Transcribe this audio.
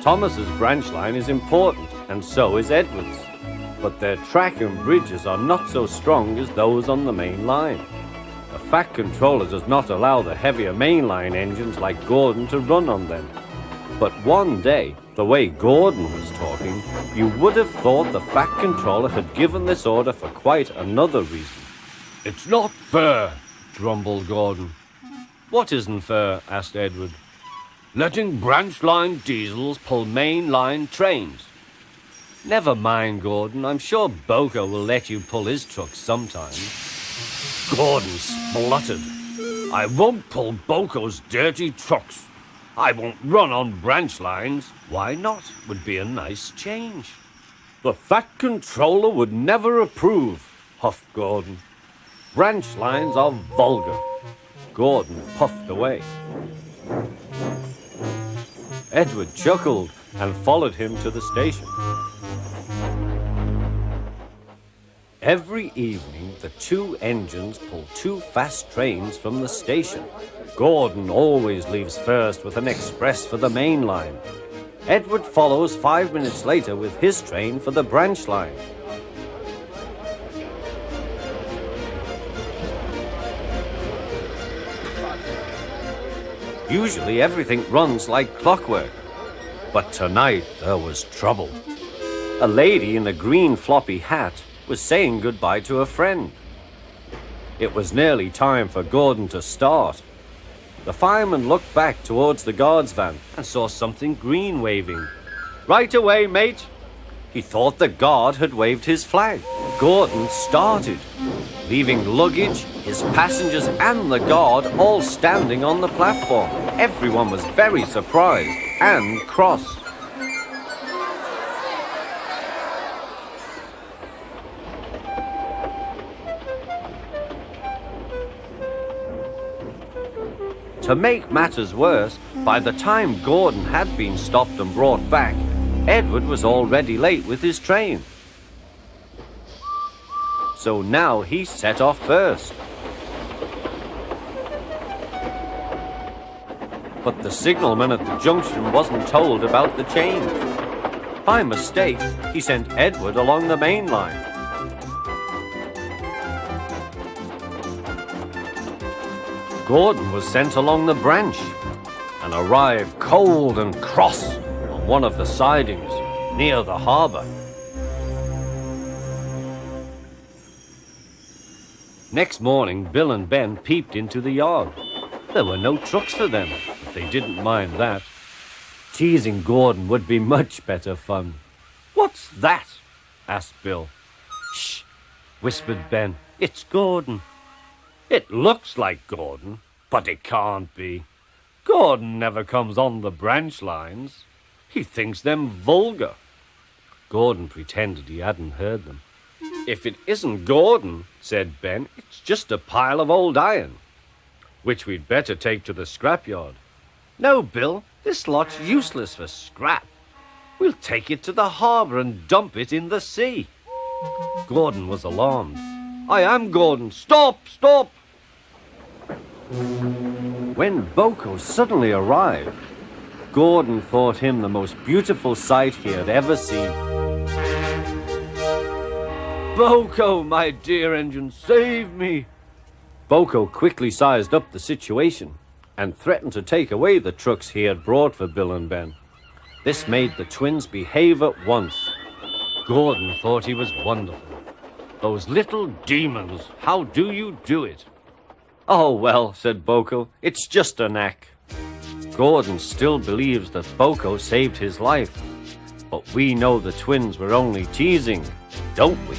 Thomas's branch line is important, and so is Edward's. But their track and bridges are not so strong as those on the main line. The Fat Controller does not allow the heavier mainline engines like Gordon to run on them. But one day, the way Gordon was talking, you would have thought the Fat Controller had given this order for quite another reason. "It's not fair," grumbled Gordon. "What isn't fair?" asked Edward. "Letting branch line diesels pull main line trains." "Never mind, Gordon. I'm sure Boko will let you pull his truck sometime." Gordon spluttered. "I won't pull Boko's dirty trucks. I won't run on branch lines." "Why not? Would be a nice change." "The Fat Controller would never approve," huffed Gordon. "Branch lines are vulgar." Gordon puffed away. Edward chuckled and followed him to the station. Every evening, the two engines pull two fast trains from the station. Gordon always leaves first with an express for the main line. Edward follows 5 minutes later with his train for the branch line. Usually everything runs like clockwork. But tonight there was trouble. A lady in a green floppy hat was saying goodbye to a friend. It was nearly time for Gordon to start. The fireman looked back towards the guard's van and saw something green waving. "Right away, mate." He thought the guard had waved his flag. Gordon started, leaving luggage, his passengers and the guard all standing on the platform. Everyone was very surprised and cross. To make matters worse, by the time Gordon had been stopped and brought back, Edward was already late with his train. So now he set off first. But the signalman at the junction wasn't told about the change. By mistake, he sent Edward along the main line. Gordon was sent along the branch and arrived cold and cross on one of the sidings near the harbour. Next morning, Bill and Ben peeped into the yard. There were no trucks for them, but they didn't mind that. Teasing Gordon would be much better fun. "What's that?" asked Bill. "Shh," whispered Ben. "It's Gordon." "It looks like Gordon, but it can't be. Gordon never comes on the branch lines. He thinks them vulgar." Gordon pretended he hadn't heard them. "If it isn't Gordon," said Ben, "it's just a pile of old iron, which we'd better take to the scrapyard." "No, Bill, this lot's useless for scrap. We'll take it to the harbour and dump it in the sea." Gordon was alarmed. "I am Gordon. Stop, stop!" When Boko suddenly arrived, Gordon thought him the most beautiful sight he had ever seen. "Boko, my dear engine, save me!" Boko quickly sized up the situation and threatened to take away the trucks he had brought for Bill and Ben. This made the twins behave at once. Gordon thought he was wonderful. "Those little demons, how do you do it?" "Oh, well," said Boko, "it's just a knack." Gordon still believes that Boko saved his life, but we know the twins were only teasing, don't we?